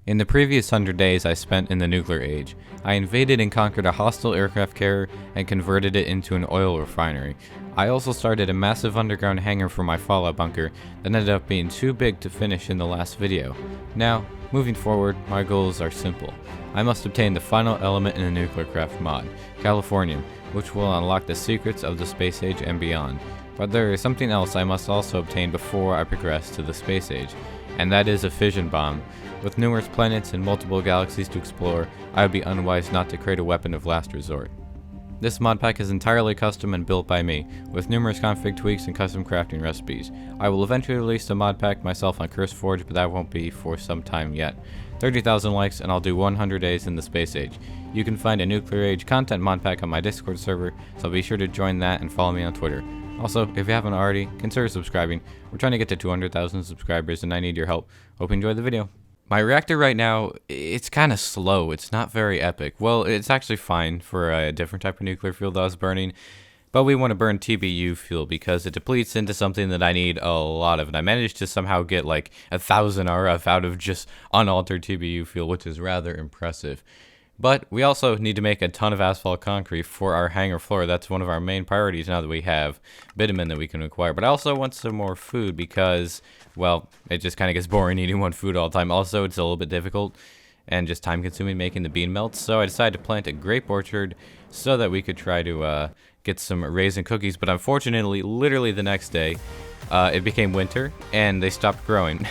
In the previous 100 days I spent in the nuclear age, I invaded and conquered a hostile aircraft carrier and converted it into an oil refinery. I also started a massive underground hangar for my fallout bunker that ended up being too big to finish in the last video. Now, moving forward, my goals are simple. I must obtain the final element in the nuclear craft mod, Californium, which will unlock the secrets of the space age and beyond. But there is something else I must also obtain before I progress to the space age, and that is a fission bomb. With numerous planets and multiple galaxies to explore, I would be unwise not to create a weapon of last resort. This mod pack is entirely custom and built by me, with numerous config tweaks and custom crafting recipes. I will eventually release the mod pack myself on CurseForge, but that won't be for some time yet. 30,000 likes and I'll do 100 days in the space age. You can find a nuclear age content mod pack on my Discord server, so be sure to join that and follow me on Twitter. Also, if you haven't already, consider subscribing. We're trying to get to 200,000 subscribers and I need your help. Hope you enjoyed the video. My reactor right now, it's kind of slow. It's not very epic. Well, it's actually fine for a different type of nuclear fuel that I was burning. But we want to burn TBU fuel because it depletes into something that I need a lot of. And I managed to somehow get like 1,000 RF out of just unaltered TBU fuel, which is rather impressive. But we also need to make a ton of asphalt concrete for our hangar floor. That's one of our main priorities now that we have bitumen that we can acquire. But I also want some more food because, well, it just kind of gets boring eating one food all the time. Also, it's a little bit difficult and just time consuming making the bean melts. So I decided to plant a grape orchard so that we could try to get some raisin cookies. But unfortunately, literally the next day, it became winter and they stopped growing.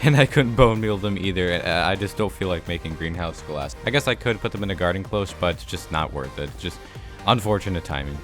And I couldn't bone meal them either. I just don't feel like making greenhouse glass. I guess I could put them in a garden close, but it's just not worth it. Just unfortunate timing.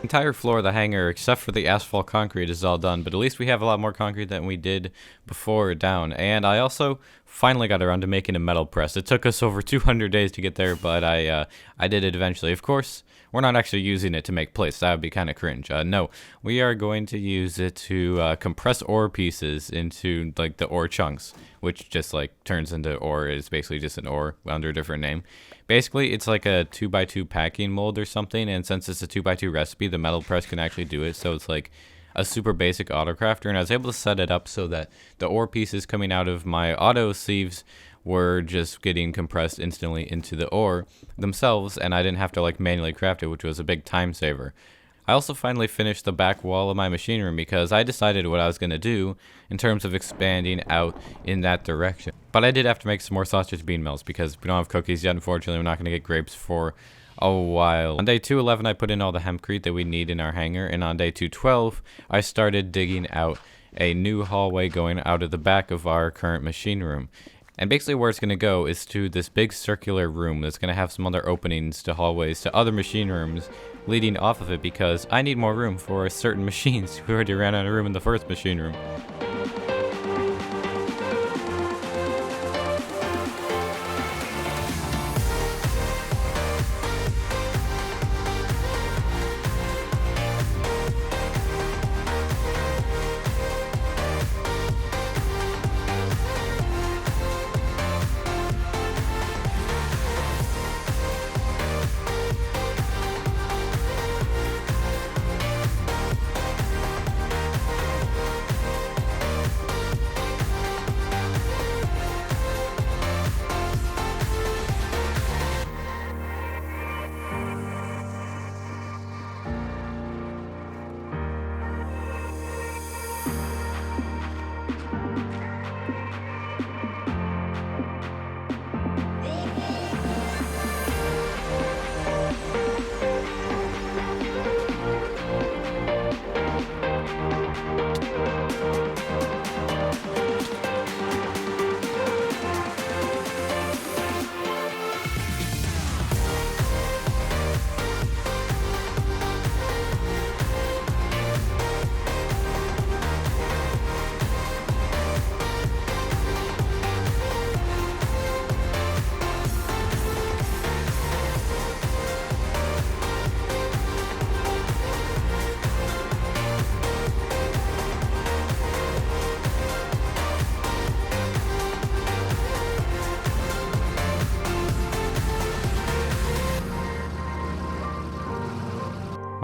Entire floor of the hangar except for the asphalt concrete is all done, but at least we have a lot more concrete than we did before down. And I also finally got around to making a metal press. It took us over 200 days to get there, but I did it eventually. Of course, we're not actually using it to make plates. That would be kind of cringe. No, we are going to use it to compress ore pieces into like the ore chunks, which just like turns into ore. It's basically just an ore under a different name. Basically, it's like a 2x2 packing mold or something, and since it's a 2x2 recipe, the metal press can actually do it, so it's like a super basic auto crafter, and I was able to set it up so that the ore pieces coming out of my auto sieves were just getting compressed instantly into the ore themselves, and I didn't have to like manually craft it, which was a big time saver. I also finally finished the back wall of my machine room because I decided what I was going to do in terms of expanding out in that direction. But I did have to make some more sausage bean mills because we don't have cookies yet. Unfortunately, we're not going to get grapes for a while. On day 211, I put in all the hempcrete that we need in our hangar, and on day 212, I started digging out a new hallway going out of the back of our current machine room. And basically where it's going to go is to this big circular room that's going to have some other openings to hallways to other machine rooms leading off of it because I need more room for certain machines. We already ran out of room in the first machine room.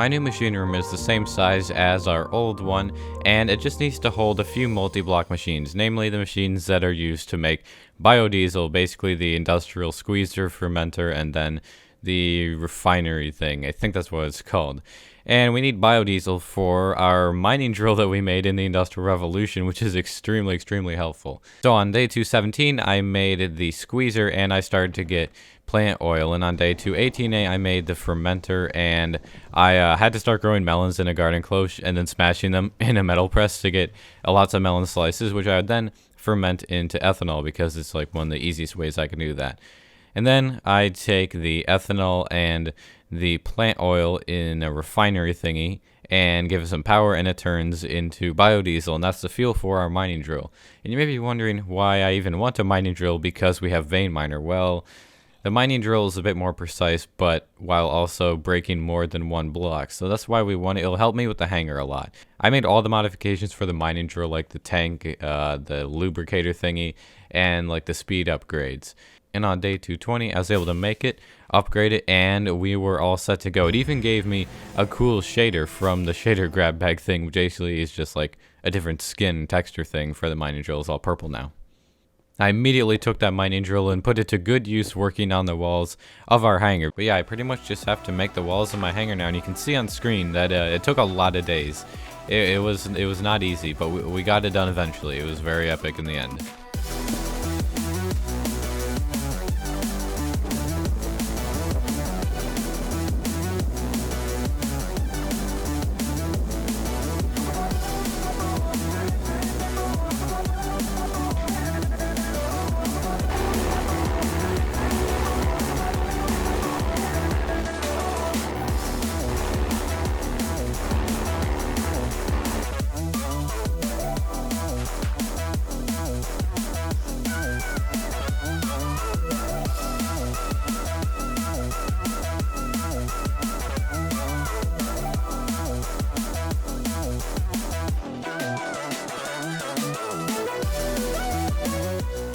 My new machine room is the same size as our old one, and it just needs to hold a few multi-block machines, namely the machines that are used to make biodiesel, basically the industrial squeezer, fermenter, and then the refinery thing. I think that's what it's called. And we need biodiesel for our mining drill that we made in the Industrial Revolution, which is extremely, extremely helpful. So on day 217, I made the squeezer and I started to get plant oil. And on day 218, I made the fermenter, and I had to start growing melons in a garden cloche and then smashing them in a metal press to get lots of melon slices, which I would then ferment into ethanol because it's like one of the easiest ways I can do that. And then I take the ethanol and the plant oil in a refinery thingy and give it some power, and it turns into biodiesel, and that's the fuel for our mining drill. And you may be wondering why I even want a mining drill because we have vein miner. Well, the mining drill is a bit more precise, but while also breaking more than one block. So that's why we want it. It'll help me with the hangar a lot. I made all the modifications for the mining drill, like the tank, the lubricator thingy, and like the speed upgrades. And on day 220, I was able to make it, upgrade it, and we were all set to go. It even gave me a cool shader from the shader grab bag thing, which basically is just like a different skin texture thing for the mining drill. It's all purple now. I immediately took that mining drill and put it to good use working on the walls of our hangar. But yeah, I pretty much just have to make the walls of my hangar now, and you can see on screen that it took a lot of days. It was not easy, but we got it done eventually. It was very epic in the end.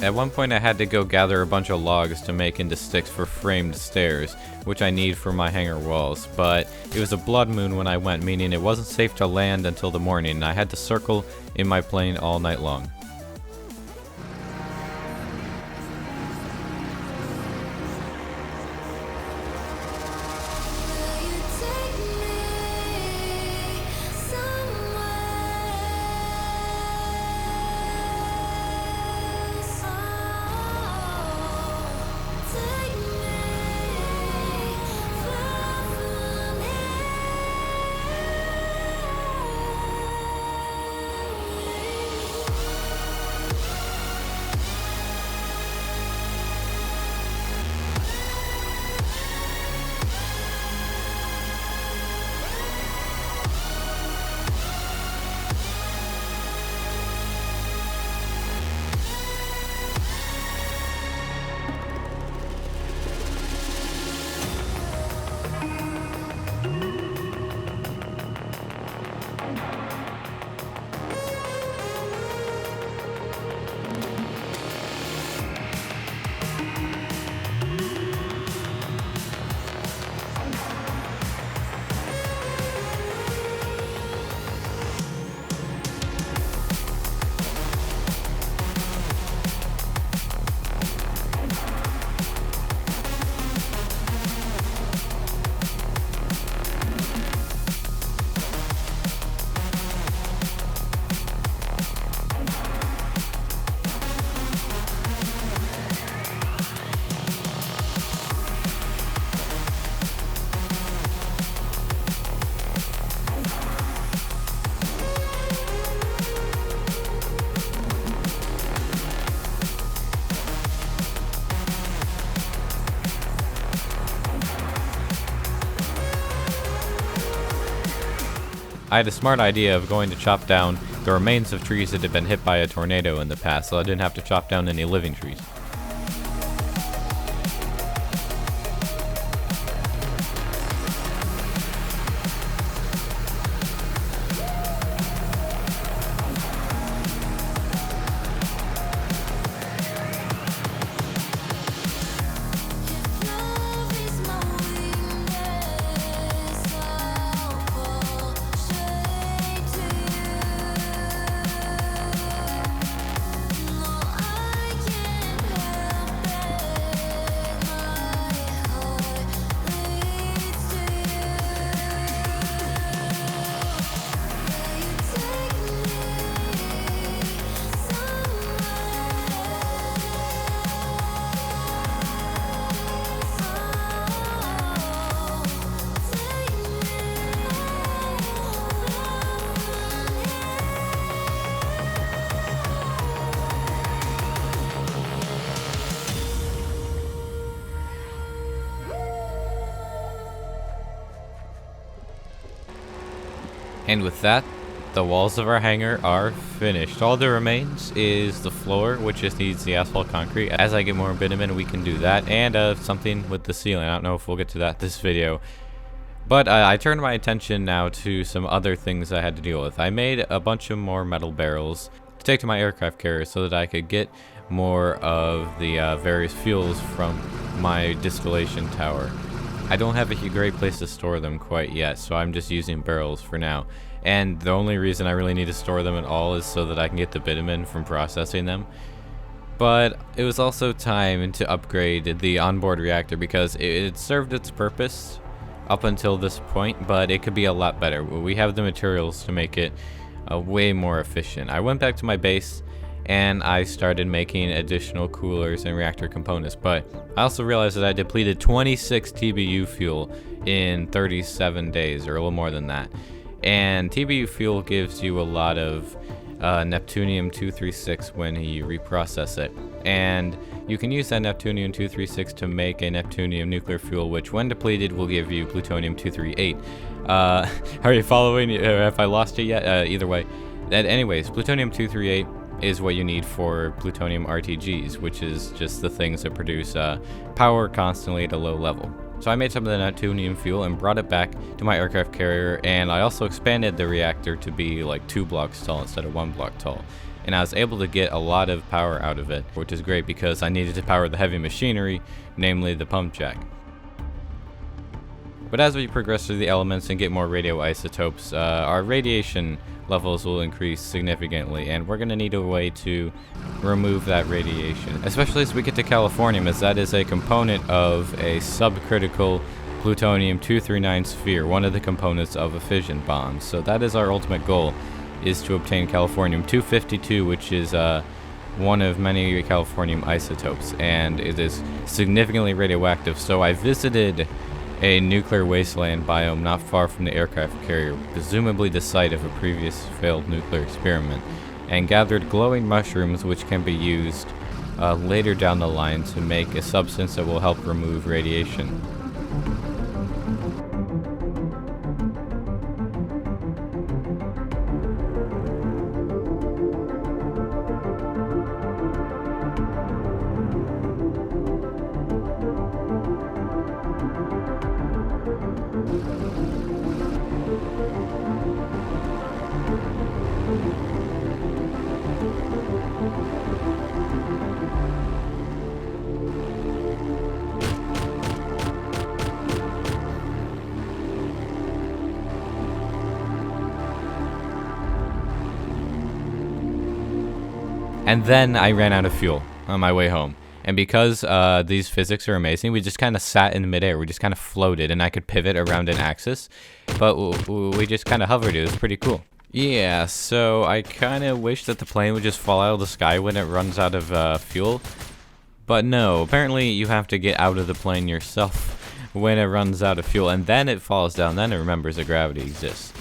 At one point I had to go gather a bunch of logs to make into sticks for framed stairs, which I need for my hangar walls, but it was a blood moon when I went, meaning it wasn't safe to land until the morning, and I had to circle in my plane all night long. I had a smart idea of going to chop down the remains of trees that had been hit by a tornado in the past, so I didn't have to chop down any living trees. And with that, the walls of our hangar are finished. All that remains is the floor, which just needs the asphalt concrete. As I get more bitumen, we can do that, and something with the ceiling. I don't know if we'll get to that this video. But I turned my attention now to some other things I had to deal with. I made a bunch of more metal barrels to take to my aircraft carrier so that I could get more of the various fuels from my distillation tower. I don't have a great place to store them quite yet, so I'm just using barrels for now. And the only reason I really need to store them at all is so that I can get the bitumen from processing them. But it was also time to upgrade the onboard reactor because it served its purpose up until this point, but it could be a lot better. We have the materials to make it way more efficient. I went back to my base and I started making additional coolers and reactor components, but I also realized that I depleted 26 TBU fuel in 37 days, or a little more than that. And TBU fuel gives you a lot of Neptunium-236 when you reprocess it, and you can use that Neptunium-236 to make a Neptunium nuclear fuel, which when depleted will give you Plutonium-238. Are you following? Have I lost you yet? Either way. Anyways, Plutonium-238 is what you need for plutonium RTGs, which is just the things that produce power constantly at a low level. So I made some of the Neptunium fuel and brought it back to my aircraft carrier, and I also expanded the reactor to be like 2 blocks tall instead of 1 block tall. And I was able to get a lot of power out of it, which is great because I needed to power the heavy machinery, namely the pump jack. But as we progress through the elements and get more radioisotopes, our radiation levels will increase significantly, and we're going to need a way to remove that radiation, especially as we get to californium, as that is a component of a subcritical plutonium-239 sphere, one of the components of a fission bomb. So that is our ultimate goal, is to obtain californium-252, which is one of many californium isotopes, and it is significantly radioactive. So I visited a nuclear wasteland biome not far from the aircraft carrier, presumably the site of a previous failed nuclear experiment, and gathered glowing mushrooms which can be used later down the line to make a substance that will help remove radiation. And then I ran out of fuel on my way home. And because these physics are amazing, we just kind of sat in midair. We just kind of floated, and I could pivot around an axis. But we just kind of hovered. It was pretty cool. Yeah, so I kind of wish that the plane would just fall out of the sky when it runs out of fuel. But no, apparently you have to get out of the plane yourself when it runs out of fuel. And then it falls down. Then it remembers that gravity exists.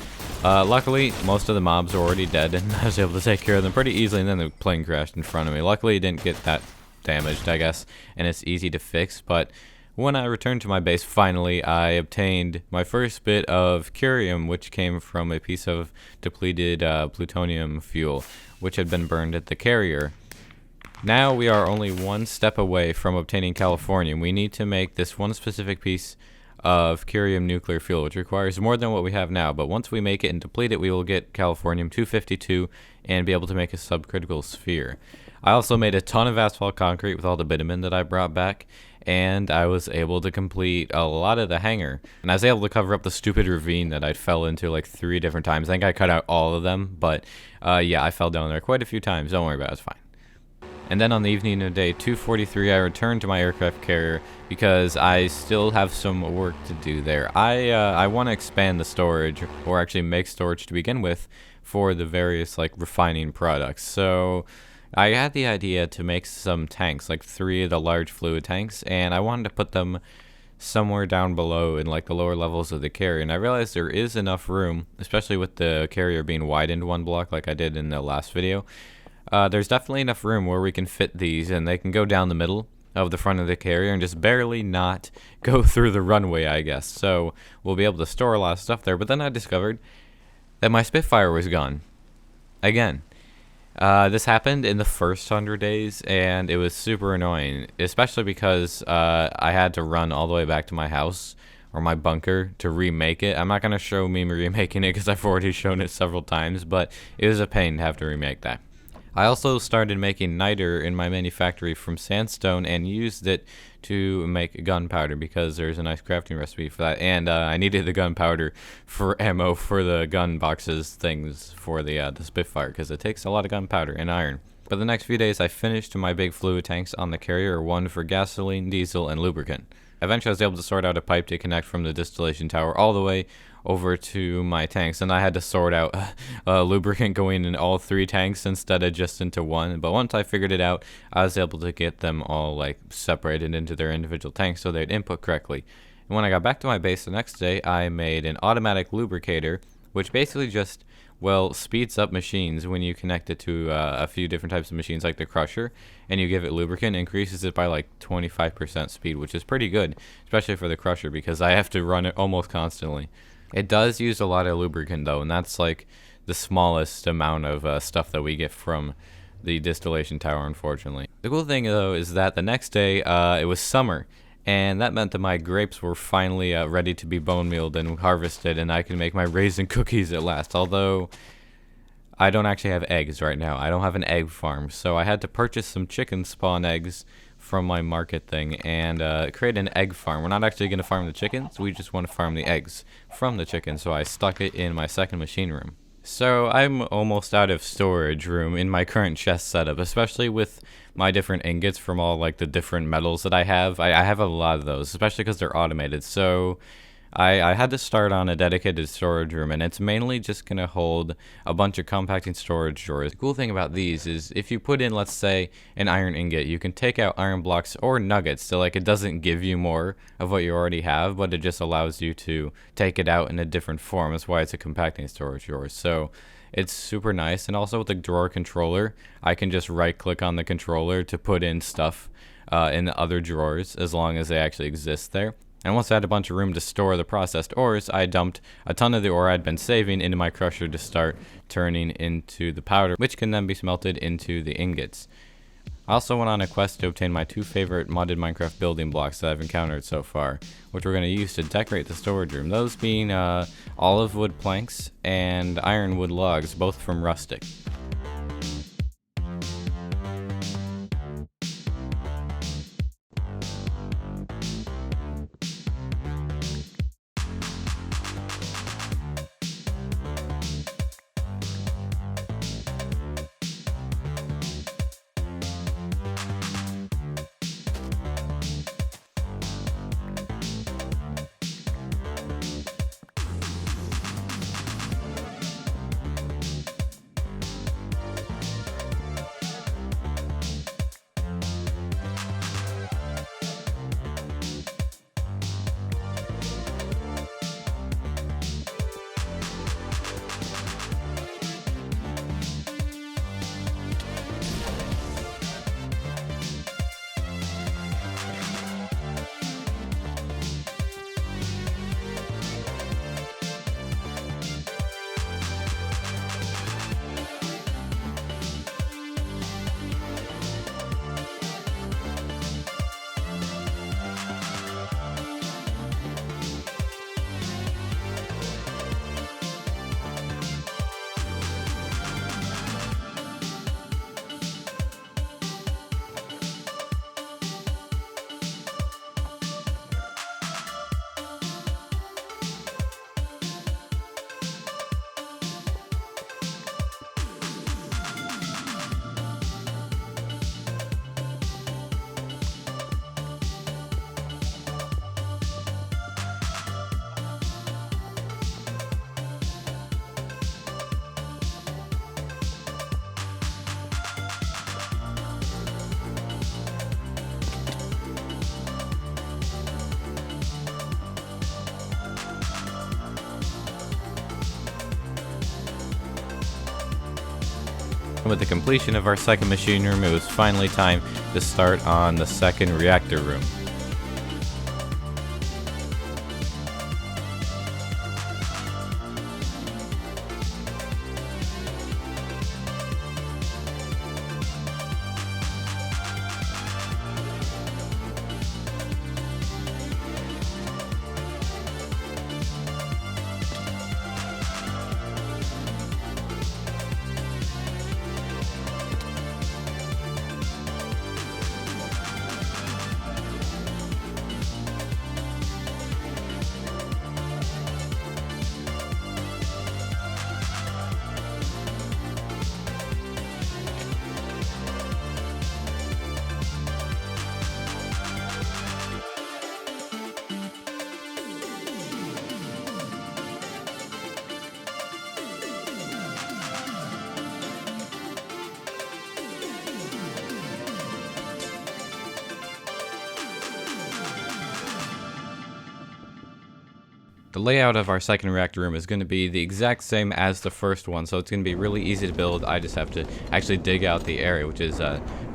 Luckily, most of the mobs are already dead, and I was able to take care of them pretty easily, and then the plane crashed in front of me. Luckily, it didn't get that damaged, I guess, and it's easy to fix. But when I returned to my base, finally, I obtained my first bit of curium, which came from a piece of depleted plutonium fuel, which had been burned at the carrier. Now we are only one step away from obtaining californium. We need to make this one specific piece of curium nuclear fuel, which requires more than what we have now, but once we make it and deplete it, we will get californium-252 and be able to make a subcritical sphere. I also made a ton of asphalt concrete with all the bitumen that I brought back, and I was able to complete a lot of the hangar. And I was able to cover up the stupid ravine that I fell into like 3 different times. I think I cut out all of them, but yeah, I fell down there quite a few times. Don't worry about it, it's fine. And then on the evening of day 243, I returned to my aircraft carrier because I still have some work to do there. I want to expand the storage, or actually make storage to begin with, for the various like refining products. So I had the idea to make some tanks, like 3 of the large fluid tanks, and I wanted to put them somewhere down below in like the lower levels of the carrier. And I realized there is enough room, especially with the carrier being widened 1 block like I did in the last video. There's definitely enough room where we can fit these, and they can go down the middle of the front of the carrier and just barely not go through the runway, I guess. So we'll be able to store a lot of stuff there. But then I discovered that my Spitfire was gone. Again. This happened in the first 100 days, and it was super annoying, especially because I had to run all the way back to my house or my bunker to remake it. I'm not going to show me remaking it because I've already shown it several times, but it was a pain to have to remake that. I also started making niter in my manufactory from sandstone and used it to make gunpowder because there's a nice crafting recipe for that. And I needed the gunpowder for ammo for the gun boxes things for the Spitfire because it takes a lot of gunpowder and iron. But the next few days I finished my big fluid tanks on the carrier, one for gasoline, diesel, and lubricant. Eventually I was able to sort out a pipe to connect from the distillation tower all the way over to my tanks, and I had to sort out lubricant going in all 3 tanks instead of just into one. But once I figured it out, I was able to get them all like separated into their individual tanks so they'd input correctly. And when I got back to my base the next day, I made an automatic lubricator, which basically just, well, speeds up machines when you connect it to a few different types of machines like the crusher, and you give it lubricant, increases it by like 25% speed, which is pretty good, especially for the crusher because I have to run it almost constantly. It does use a lot of lubricant though, and that's like the smallest amount of stuff that we get from the distillation tower, unfortunately. The cool thing though is that the next day it was summer, and that meant that my grapes were finally ready to be bone mealed and harvested, and I could make my raisin cookies at last. Although I don't actually have eggs right now. I don't have an egg farm, so I had to purchase some chicken spawn eggs from my market thing and create an egg farm. We're not actually going to farm the chickens, we just want to farm the eggs from the chickens, so I stuck it in my second machine room. So I'm almost out of storage room in my current chest setup, especially with my different ingots from all like the different metals that I have. I have a lot of those, especially because they're automated, so I had to start on a dedicated storage room, and it's mainly just going to hold a bunch of compacting storage drawers. The cool thing about these is if you put in, let's say, an iron ingot, you can take out iron blocks or nuggets, so like it doesn't give you more of what you already have, but it just allows you to take it out in a different form. That's why it's a compacting storage drawer. So it's super nice, and also with the drawer controller, I can just right click on the controller to put in stuff in the other drawers as long as they actually exist there. And once I had a bunch of room to store the processed ores, I dumped a ton of the ore I'd been saving into my crusher to start turning into the powder, which can then be smelted into the ingots. I also went on a quest to obtain my 2 favorite modded Minecraft building blocks that I've encountered so far, which we're going to use to decorate the storage room, those being olive wood planks and ironwood logs, both from Rustic. With the completion of our second machine room, it was finally time to start on the second reactor room. The layout of our second reactor room is going to be the exact same as the first one, so it's going to be really easy to build. I just have to actually dig out the area, which is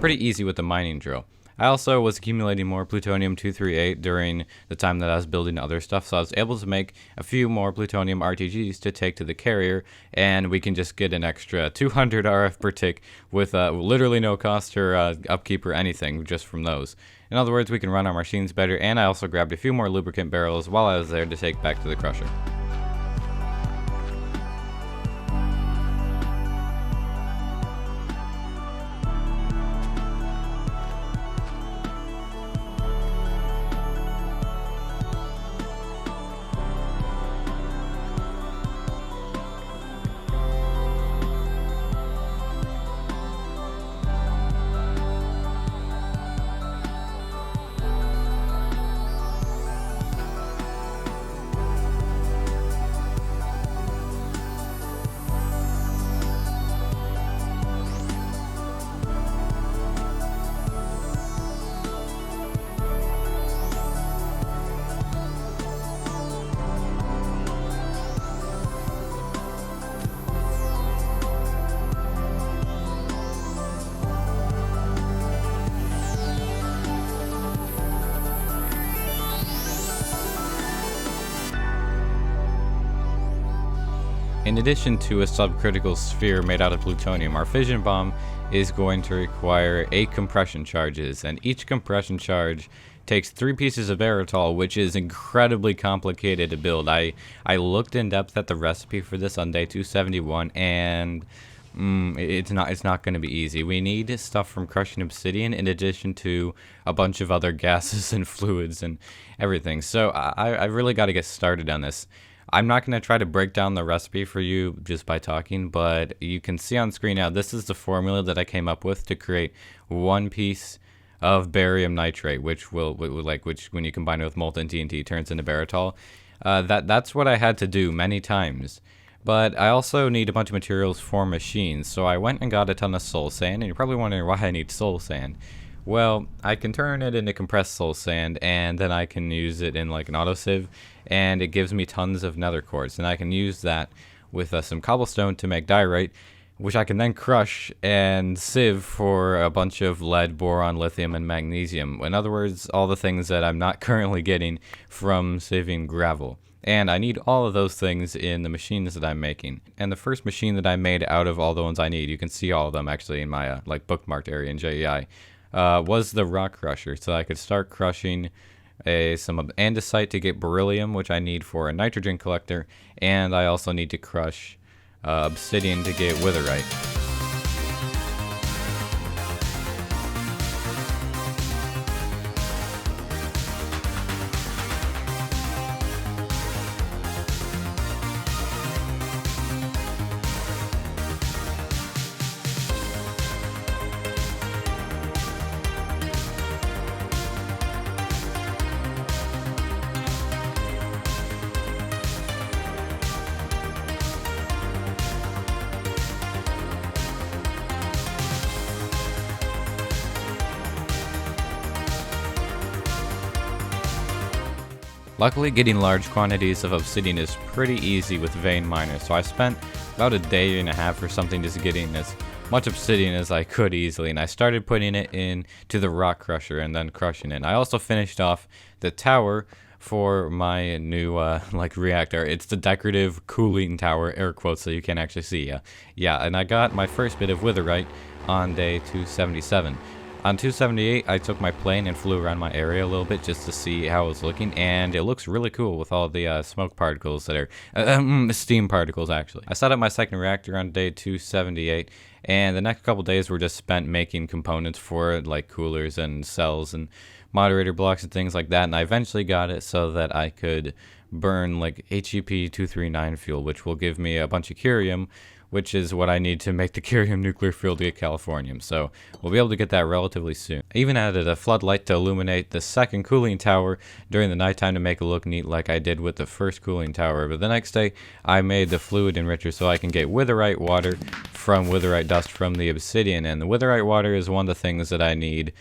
pretty easy with the mining drill. I also was accumulating more plutonium-238 during the time that I was building other stuff, so I was able to make a few more plutonium RTGs to take to the carrier, and we can just get an extra 200 RF per tick with literally no cost or upkeep or anything just from those. In other words, we can run our machines better, and I also grabbed a few more lubricant barrels while I was there to take back to the crusher. In addition to a subcritical sphere made out of plutonium, our fission bomb is going to require 8 compression charges, and each compression charge takes 3 pieces of aerotol, which is incredibly complicated to build. I looked in depth at the recipe for this on day 271, and it's not going to be easy. We need stuff from crushing obsidian in addition to a bunch of other gases and fluids and everything. So I really got to get started on this. I'm not going to try to break down the recipe for you just by talking, but you can see on screen now, this is the formula that I came up with to create 1 piece of barium nitrate, which when you combine it with molten TNT turns into baritol. That's what I had to do many times. But I also need a bunch of materials for machines, so I went and got a ton of soul sand, and you're probably wondering why I need soul sand. Well, I can turn it into compressed soul sand, and then I can use it in like an autosieve, and it gives me tons of nether quartz, and I can use that with some cobblestone to make diorite, which I can then crush and sieve for a bunch of lead, boron, lithium, and magnesium. In other words, all the things that I'm not currently getting from sieving gravel. And I need all of those things in the machines that I'm making. And the first machine that I made out of all the ones I need, you can see all of them actually in my bookmarked area in JEI, was the rock crusher. So I could start crushing some andesite to get beryllium, which I need for a nitrogen collector, and I also need to crush obsidian to get witherite. Luckily, getting large quantities of obsidian is pretty easy with vein miners, so I spent about a day and a half or something just getting as much obsidian as I could easily, and I started putting it into the rock crusher and then crushing it. I also finished off the tower for my new reactor. It's the decorative cooling tower, air quotes, so you can't actually see. Yeah, and I got my first bit of witherite on day 277. On 278, I took my plane and flew around my area a little bit just to see how it was looking, and it looks really cool with all the smoke particles that are steam particles, actually. I set up my second reactor on day 278, and the next couple days were just spent making components for it, like coolers and cells and moderator blocks and things like that, and I eventually got it so that I could burn like HEP-239 fuel, which will give me a bunch of curium, which is what I need to make the curium nuclear fuel to get californium. So we'll be able to get that relatively soon. I even added a floodlight to illuminate the second cooling tower during the nighttime to make it look neat like I did with the first cooling tower. But the next day, I made the fluid enricher so I can get witherite water from witherite dust from the obsidian. And the witherite water is one of the things that I need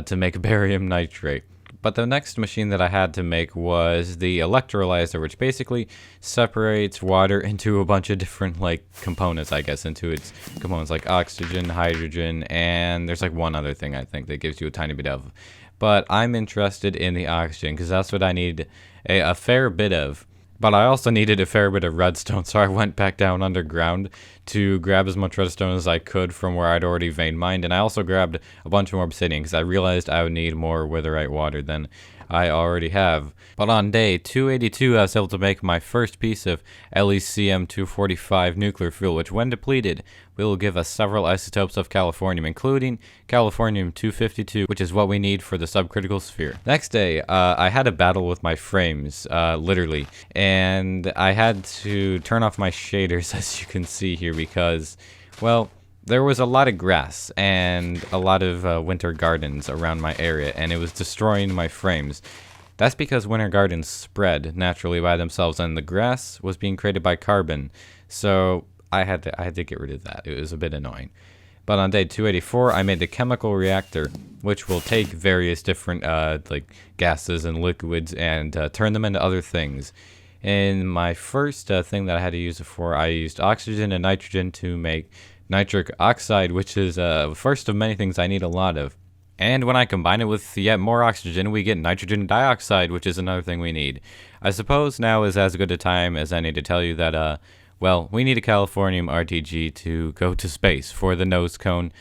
to make barium nitrate. But the next machine that I had to make was the electrolyzer, which basically separates water into a bunch of different like components, I guess, into its components like oxygen, hydrogen, and there's like one other thing I think that gives you a tiny bit of. But I'm interested in the oxygen because that's what I need a fair bit of. But I also needed a fair bit of redstone, so I went back down underground to grab as much redstone as I could from where I'd already vein mined, and I also grabbed a bunch more obsidian because I realized I would need more witherite water than I already have. But on day 282, I was able to make my first piece of LECM-245 nuclear fuel, which when depleted will give us several isotopes of californium, including californium-252, which is what we need for the subcritical sphere. Next day, I had a battle with my frames, literally, and I had to turn off my shaders, as you can see here, because, well, there was a lot of grass and a lot of winter gardens around my area, and it was destroying my frames. That's because winter gardens spread naturally by themselves, and the grass was being created by carbon. So I had to get rid of that. It was a bit annoying. But on day 284, I made the chemical reactor, which will take various different like gases and liquids and turn them into other things. In my first thing that I had to use it for, I used oxygen and nitrogen to make nitric oxide, which is the first of many things I need a lot of. And when I combine it with yet more oxygen, we get nitrogen dioxide, which is another thing we need. I suppose now is as good a time as any to tell you that, well, we need a californium RTG to go to space for the nose cone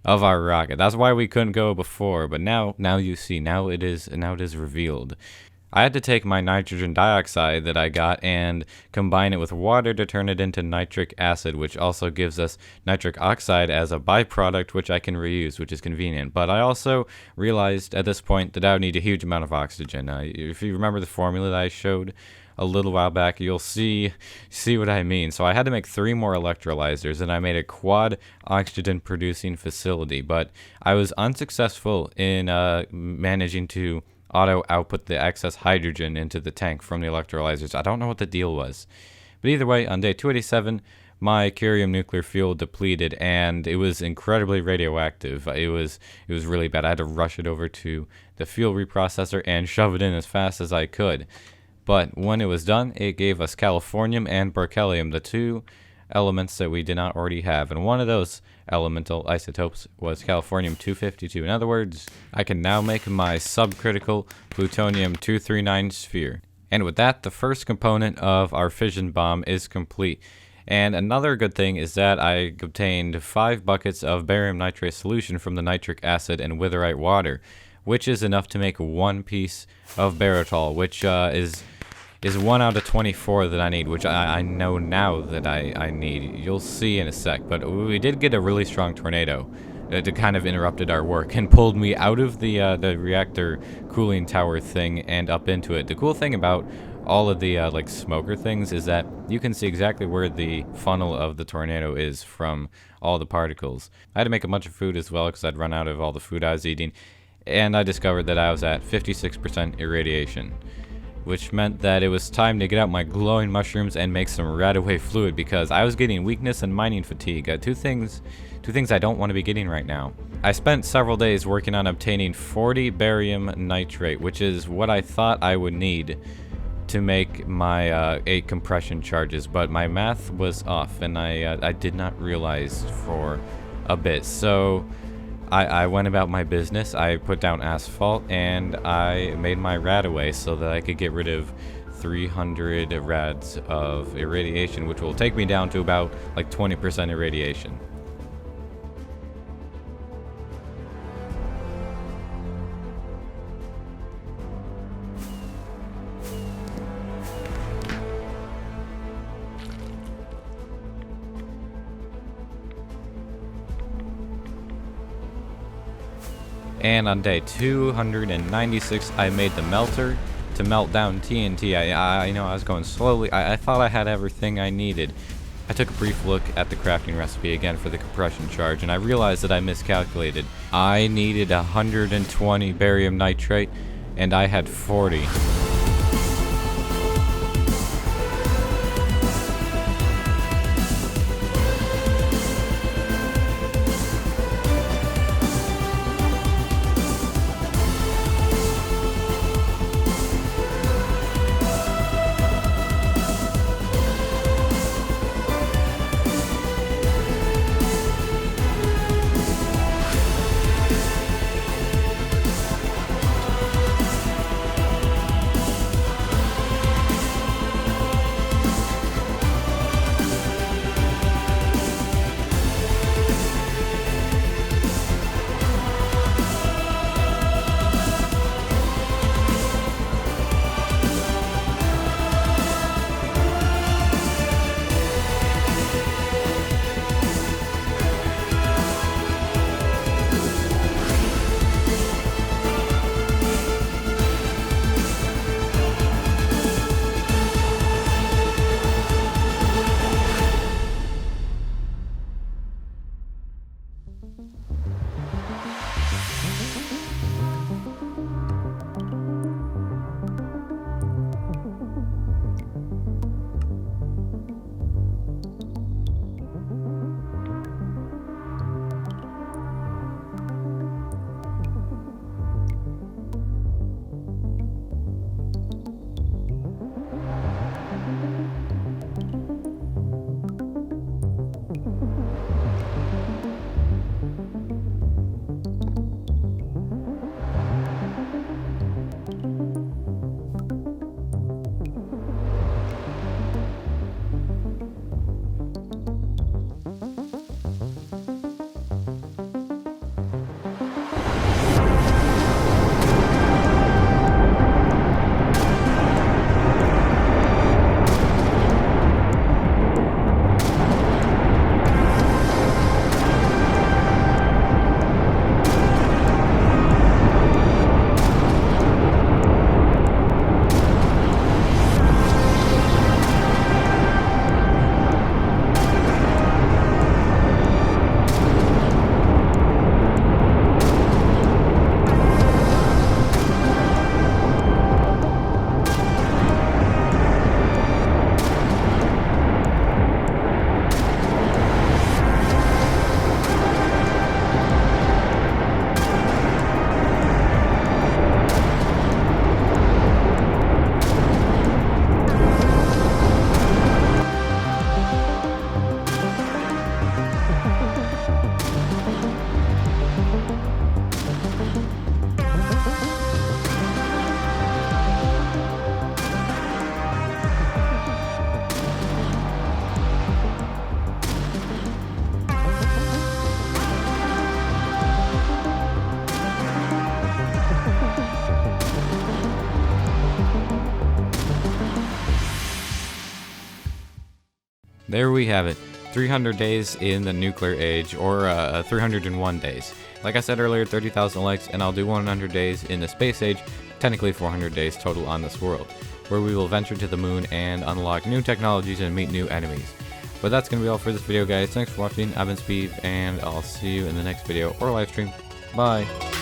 of our rocket. That's why we couldn't go before, but now you see, now it is revealed. I had to take my nitrogen dioxide that I got and combine it with water to turn it into nitric acid, which also gives us nitric oxide as a byproduct, which I can reuse, which is convenient. But I also realized at this point that I would need a huge amount of oxygen. If you remember the formula that I showed a little while back, you'll see what I mean. So I had to make 3 more electrolyzers, and I made a quad oxygen producing facility. But I was unsuccessful in managing to auto output the excess hydrogen into the tank from the electrolyzers. I don't know what the deal was. But either way, on day 287, my curium nuclear fuel depleted, and it was incredibly radioactive. It was really bad. I had to rush it over to the fuel reprocessor and shove it in as fast as I could. But when it was done, it gave us californium and berkelium, the 2 elements that we did not already have, and one of those elemental isotopes was californium-252. In other words, I can now make my subcritical plutonium-239 sphere. And with that, the first component of our fission bomb is complete. And another good thing is that I obtained 5 buckets of barium nitrate solution from the nitric acid and witherite water, which is enough to make 1 piece of baritol, which is 1 out of 24 that I need, which I know now that I need. You'll see in a sec, but we did get a really strong tornado that kind of interrupted our work and pulled me out of the reactor cooling tower thing and up into it. The cool thing about all of the like smoker things is that you can see exactly where the funnel of the tornado is from all the particles. I had to make a bunch of food as well because I'd run out of all the food I was eating, and I discovered that I was at 56% irradiation, which meant that it was time to get out my glowing mushrooms and make some radaway fluid because I was getting weakness and mining fatigue. Two things I don't want to be getting right now. I spent several days working on obtaining 40 barium nitrate, which is what I thought I would need to make my 8 compression charges, but my math was off and I did not realize for a bit. So I went about my business. I put down asphalt and I made my radaway so that I could get rid of 300 rads of irradiation, which will take me down to about like 20% irradiation. And on day 296, I made the melter to melt down TNT. I know I was going slowly. I thought I had everything I needed. I took a brief look at the crafting recipe again for the compression charge, and I realized that I miscalculated. I needed 120 barium nitrate, and I had 40. there we have it. 300 days in the nuclear age, or 301 days. Like I said earlier, 30,000 likes, and I'll do 100 days in the space age, technically 400 days total on this world, where we will venture to the moon and unlock new technologies and meet new enemies. But that's going to be all for this video, guys. Thanks for watching. I've been Sbeev, and I'll see you in the next video or live stream. Bye.